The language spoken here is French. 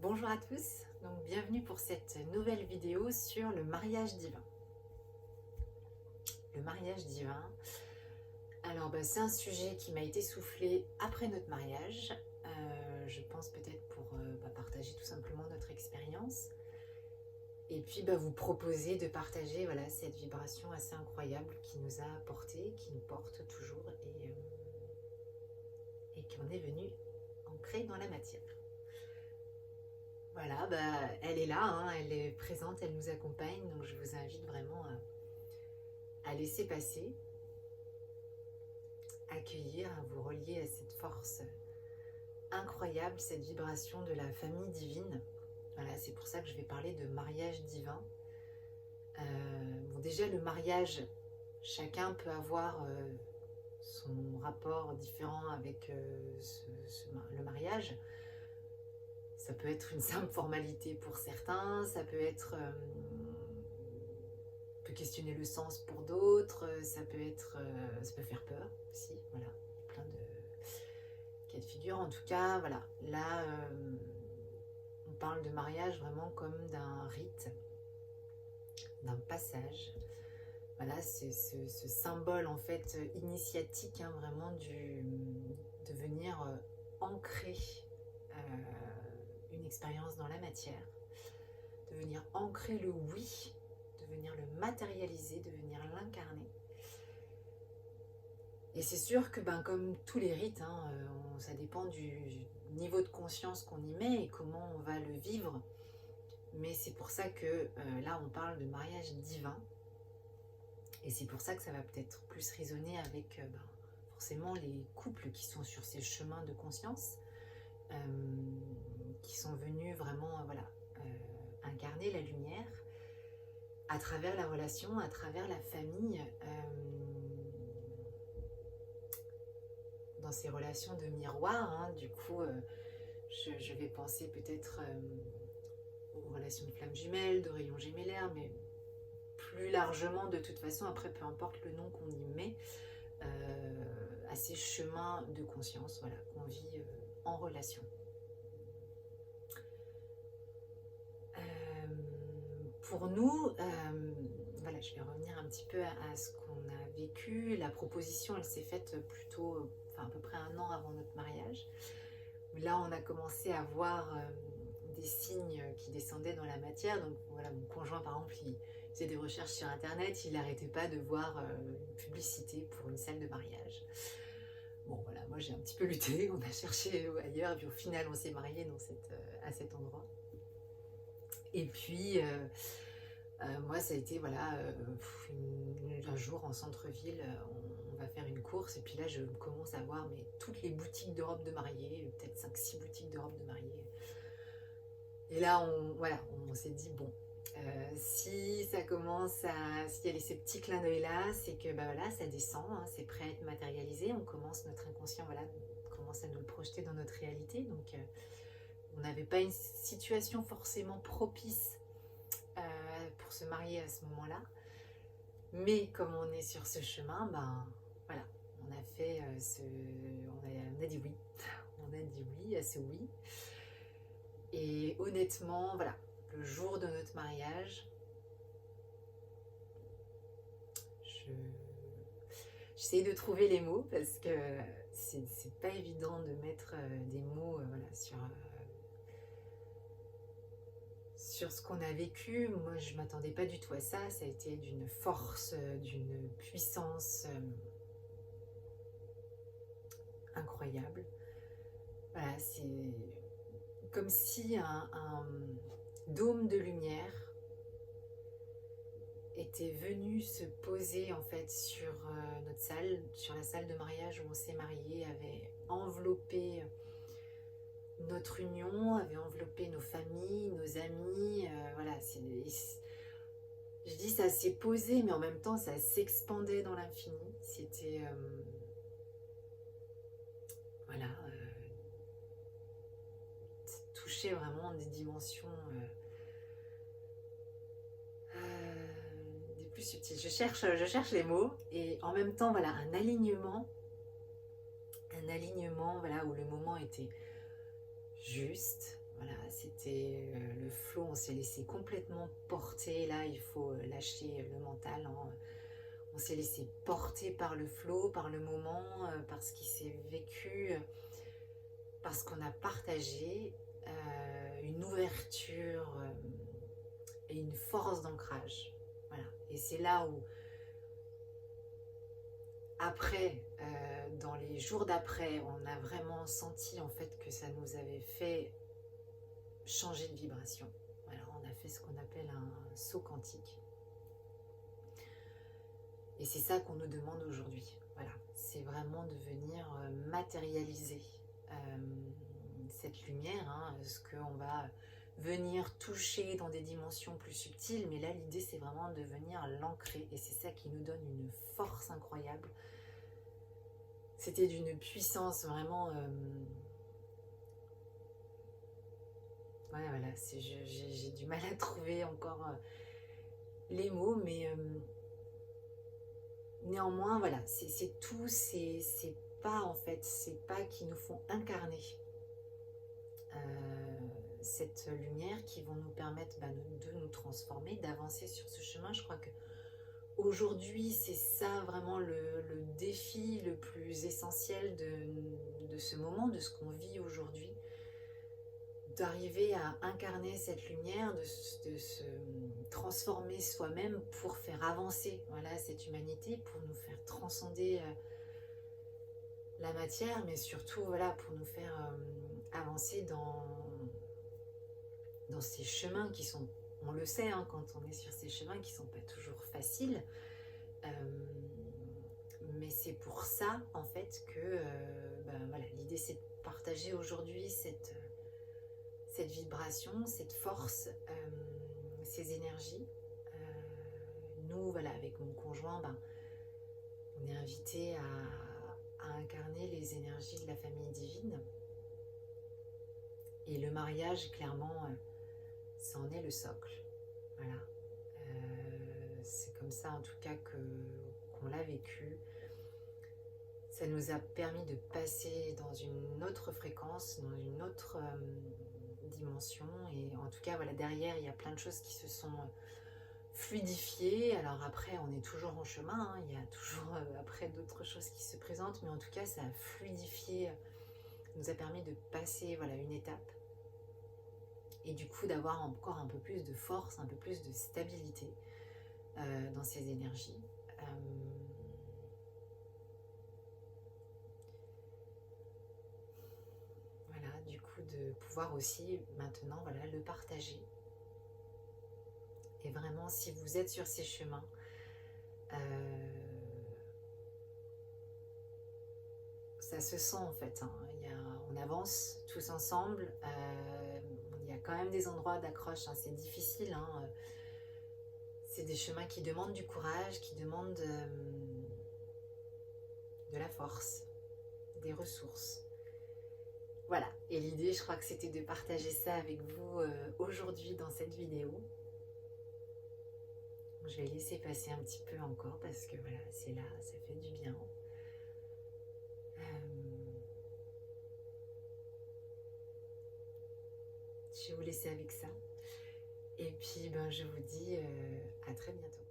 Bonjour à tous, donc bienvenue pour cette nouvelle vidéo sur le mariage divin. Le mariage divin, alors c'est un sujet qui m'a été soufflé après notre mariage. Je pense peut-être pour partager tout simplement notre expérience. Et puis vous proposer de partager cette vibration assez incroyable qui nous a porté, qui nous porte toujours et qu'on est venu ancrer dans la matière. Voilà, elle est là, hein, elle est présente, elle nous accompagne, donc je vous invite vraiment à laisser passer, accueillir, à vous relier à cette force incroyable, cette vibration de la famille divine. Voilà, c'est pour ça que je vais parler de mariage divin. Déjà le mariage, chacun peut avoir son rapport différent avec le mariage. Ça peut être une simple formalité pour certains, ça peut être peut questionner le sens pour d'autres, ça peut faire peur aussi, voilà, plein de cas de figure. En tout cas, voilà, là on parle de mariage vraiment comme d'un rite, d'un passage. Voilà, c'est ce symbole en fait initiatique, hein, vraiment de venir ancrer une expérience dans la matière, de venir ancrer le oui, de venir le matérialiser, de venir l'incarner. Et c'est sûr que comme tous les rites, hein, ça dépend du niveau de conscience qu'on y met et comment on va le vivre. Mais c'est pour ça que là on parle de mariage divin. Et c'est pour ça que ça va peut-être plus résonner avec forcément les couples qui sont sur ces chemins de conscience, qui sont venus vraiment incarner la lumière à travers la relation, à travers la famille, dans ces relations de miroir, hein. Du coup, je vais penser peut-être aux relations de flammes jumelles, de rayons gémellaires, mais plus largement de toute façon, après peu importe le nom qu'on y met, à ces chemins de conscience, voilà, qu'on vit en relation. Pour nous, voilà, je vais revenir un petit peu à ce qu'on a vécu. La proposition, elle s'est faite plutôt, à peu près 1 an avant notre mariage. Là, on a commencé à voir des signes qui descendaient dans la matière. Donc voilà, mon conjoint, par exemple, il faisait des recherches sur Internet, il n'arrêtait pas de voir une publicité pour une salle de mariage. Bon, voilà, moi j'ai un petit peu lutté, on a cherché ailleurs, puis au final, on s'est mariés à cet endroit. Et puis, moi, ça a été, un jour en centre-ville, on va faire une course, et puis là, je commence à voir toutes les boutiques de robes de mariée, peut-être 5-6 boutiques de robes de mariée. Et là, on s'est dit, bon, si ça commence s'il y a ces petits clins d'œil là, c'est que ça descend, hein, c'est prêt à être matérialisé, on commence, notre inconscient, commence à nous le projeter dans notre réalité, donc on n'avait pas une situation forcément propice pour se marier à ce moment-là, mais comme on est sur ce chemin, on a fait on a dit oui, on a dit oui à ce oui. Et honnêtement, le jour de notre mariage, j'essaie de trouver les mots parce que c'est pas évident de mettre des mots sur ce qu'on a vécu. Moi, je m'attendais pas du tout à ça. Ça a été d'une force, d'une puissance incroyable. Voilà, c'est comme si un dôme de lumière était venu se poser en fait sur notre salle, sur la salle de mariage où on s'est mariés, avait enveloppé notre union, avait enveloppé nos familles, nos amis, je dis ça s'est posé, mais en même temps ça s'expandait dans l'infini. C'était touchait vraiment des dimensions des plus subtiles. Je cherche les mots, et en même temps un alignement où le moment était juste, Voilà, c'était le flow, on s'est laissé complètement porter. Là, il faut lâcher le mental, hein. On s'est laissé porter par le flow, par le moment, par ce qui s'est vécu, parce qu'on a partagé une ouverture et une force d'ancrage. Voilà. Et c'est là où, après, dans les jours d'après, on a vraiment senti en fait que ça nous avait fait changer de vibration. Voilà, on a fait ce qu'on appelle un saut quantique. Et c'est ça qu'on nous demande aujourd'hui. Voilà, c'est vraiment de venir matérialiser cette lumière, hein, ce qu'on va venir toucher dans des dimensions plus subtiles. Mais là, l'idée, c'est vraiment de venir l'ancrer. Et c'est ça qui nous donne une force incroyable. C'était d'une puissance vraiment... ouais, voilà, j'ai du mal à trouver encore les mots, mais néanmoins, voilà, c'est tout, c'est pas en fait, ces pas qui nous font incarner cette lumière, qui vont nous permettre de nous transformer, d'avancer sur ce chemin. Je crois que aujourd'hui, c'est ça vraiment le défi le plus essentiel de ce moment, de ce qu'on vit aujourd'hui, d'arriver à incarner cette lumière, de se transformer soi-même pour faire avancer, voilà, cette humanité, pour nous faire transcender la matière, mais surtout, voilà, pour nous faire avancer dans ces chemins qui sont, on le sait, hein, quand on est sur ces chemins qui sont pas toujours faciles, mais c'est pour ça en fait que voilà, l'idée c'est de partager aujourd'hui cette vibration, cette force, ces énergies. Nous, voilà, avec mon conjoint, on est invité à incarner les énergies de la famille divine. Et le mariage, clairement, ça en est le socle. Voilà. C'est comme ça, en tout cas, qu'on l'a vécu. Ça nous a permis de passer dans une autre fréquence, dans une autre dimension. Et en tout cas, voilà, derrière, il y a plein de choses qui se sont fluidifiées. Alors après, on est toujours en chemin, hein, il y a toujours après d'autres choses qui se présentent, mais en tout cas, ça a fluidifié, nous a permis de passer, voilà, une étape. Et du coup, d'avoir encore un peu plus de force, un peu plus de stabilité dans ces énergies. Voilà, du coup, de pouvoir aussi maintenant, voilà, le partager. Et vraiment, si vous êtes sur ces chemins, ça se sent en fait, hein. On avance tous ensemble, il y a quand même des endroits d'accroche, hein, c'est difficile, hein. C'est des chemins qui demandent du courage, qui demandent de la force, des ressources. Voilà, et l'idée, je crois que c'était de partager ça avec vous aujourd'hui dans cette vidéo. Je vais laisser passer un petit peu encore parce que voilà, c'est là, ça fait du bien. Je vais vous laisser avec ça. Et puis, je vous dis à très bientôt.